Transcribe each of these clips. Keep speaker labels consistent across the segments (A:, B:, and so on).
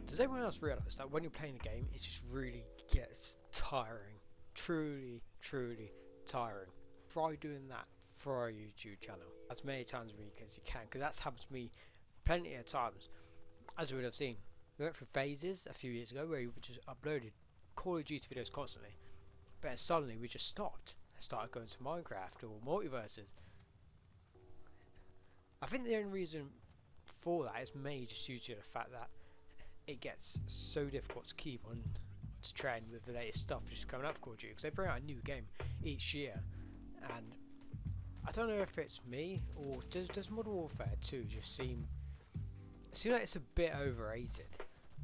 A: Does everyone else realise that when you're playing a game, it just really gets tiring? Truly, truly tiring. Try doing that for a YouTube channel as many times a week as you can, because that's happened to me plenty of times. As we would have seen, we went through phases a few years ago where we just uploaded Call of Duty videos constantly, but then suddenly we just stopped and started going to Minecraft or multiverses. I think the only reason for that is mainly just due to the fact that it gets so difficult to keep on to trend with the latest stuff just coming out of Call of Duty, because they bring out a new game each year, and I don't know if it's me or does Modern Warfare 2 just seem like it's a bit overrated.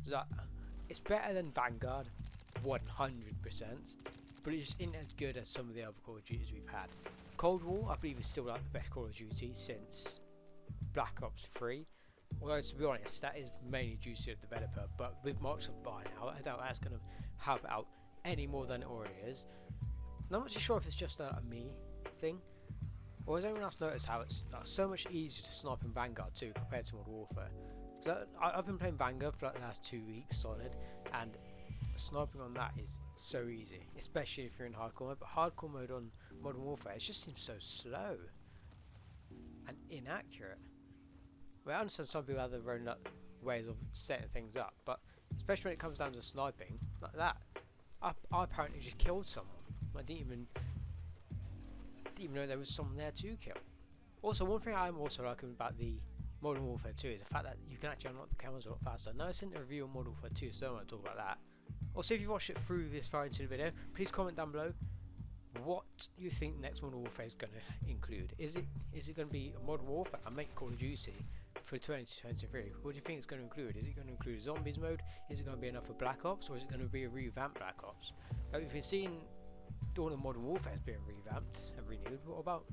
A: That it's better than Vanguard, 100%, but it just isn't as good as some of the other Call of Duties we've had. Cold War, I believe, is still like the best Call of Duty since Black Ops 3. Although, to be honest, that is mainly due to the developer, but with Microsoft buying out, I doubt that's going to help out any more than it already is. And I'm not too sure if it's just a me thing, or has anyone else noticed how it's so much easier to snipe in Vanguard too compared to Modern Warfare? Because I've been playing Vanguard for like the last 2 weeks solid, and sniping on that is so easy, especially if you're in hardcore mode. But hardcore mode on Modern Warfare, it just seems so slow and inaccurate. Well, I understand some people have their own ways of setting things up, but especially when it comes down to sniping like that, I apparently just killed someone. I didn't even know there was someone there to kill. Also, one thing I'm also liking about the Modern Warfare 2 is the fact that you can actually unlock the cameras a lot faster. Now, I sent a review on Modern Warfare 2, so I don't want to talk about that. Also, if you've watched it through this far into the video, please comment down below what you think next Modern Warfare is going to include. Is it going to be Modern Warfare and make Call of Duty for 2023? What do you think it's going to include? Is it going to include a zombies mode? Is it going to be enough for Black Ops, or is it going to be a revamped Black Ops? Like we've been seeing Dawn of Modern Warfare is being revamped and renewed. What about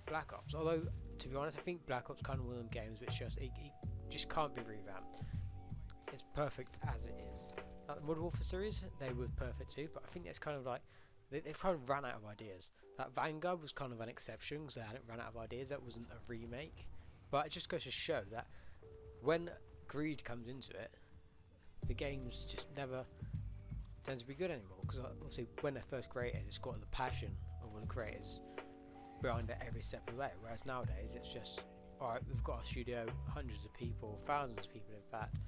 A: Black Ops? Although, to be honest, I think Black Ops kind of one of them games which it just can't be revamped. It's perfect as it is. Like the Modern Warfare series, they were perfect too, but I think it's kind of like they've kind of ran out of ideas. That Vanguard was kind of an exception because they hadn't run out of ideas. That wasn't a remake, but it just goes to show that when greed comes into it, the games just never tend to be good anymore. Because obviously, when they're first created, it's got the passion of all the creators behind it every step of the way. Whereas nowadays, it's just, alright, we've got a studio, hundreds of people, thousands of people in fact,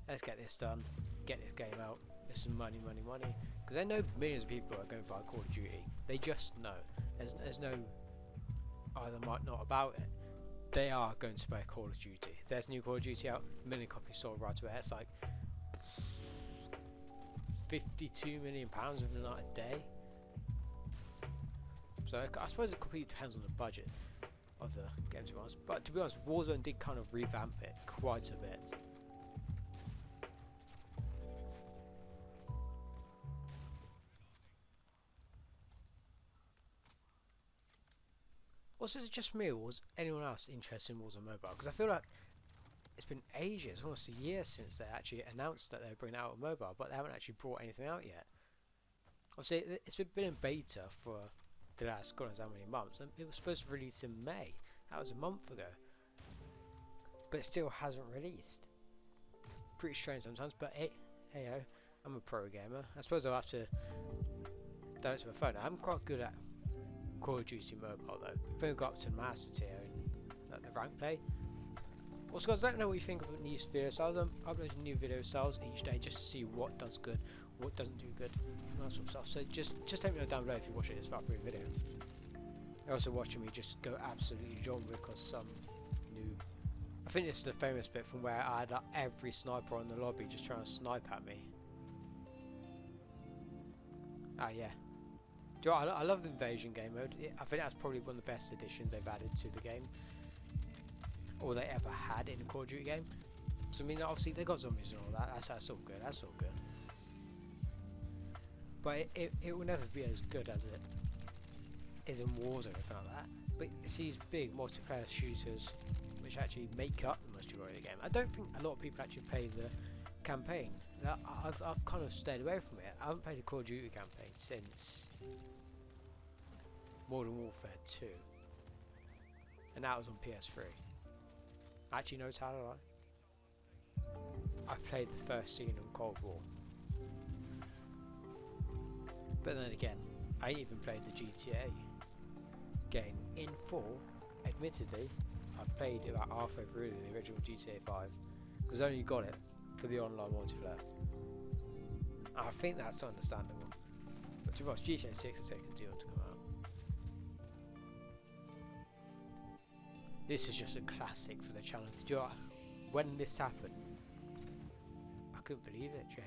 A: let's get this done, get this game out, there's some money. Because they know millions of people are going to buy Call of Duty. They just know. There's no either might not about it. They are going to buy Call of Duty. If there's new Call of Duty out, a million copies sold right away. It's like £52 million within like a day. So I suppose it completely depends on the budget of the game, to be honest. But to be honest, Warzone did kind of revamp it quite a bit. Was it just me, or was anyone else interested in Warzone Mobile? Because I feel like it's been ages, almost a year, since they actually announced that they're bringing out on mobile, but they haven't actually brought anything out yet. Obviously, it's been in beta for the last God knows how many months, and it was supposed to release in May. That was a month ago, but it still hasn't released. Pretty strange sometimes, but hey, I'm a pro gamer. I suppose I'll have to do it to my phone. I'm quite good at Call of Duty Mobile though. I think I got up to Master Tier in the rank play. Also, guys, let me know what you think of the new video styles. I'm uploading new video styles each day just to see what does good, what doesn't do good, and that sort of stuff. So just let me know down below if you're watching this far through the video. You're also watching me just go absolutely John Wick or some noob. I think this is the famous bit from where I had like, every sniper on the lobby just trying to snipe at me. Ah yeah. Do you know what? I love the invasion game mode. I think that's probably one of the best additions they've added to the game, or they ever had in a Call of Duty game. So I mean, obviously they got zombies and all that. That's all good. That's all good. But it will never be as good as it is in Warzone or anything like that. But it's these big multiplayer shooters which actually make up the majority of the game. I don't think a lot of people actually play the campaign. I've kind of stayed away from it. I haven't played a Call of Duty campaign since Modern Warfare 2, and that was on PS3. Actually, no, tell a lie. I played the first scene on Cold War. But then again, I ain't even played the GTA game in full. Admittedly, I played about halfway through the original GTA 5 because I only got it for the online multiplayer. I think that's understandable. But to be honest, GTA 6 is taking too long to come out. This is just a classic for the channel. When this happened, I couldn't believe it, Jeff.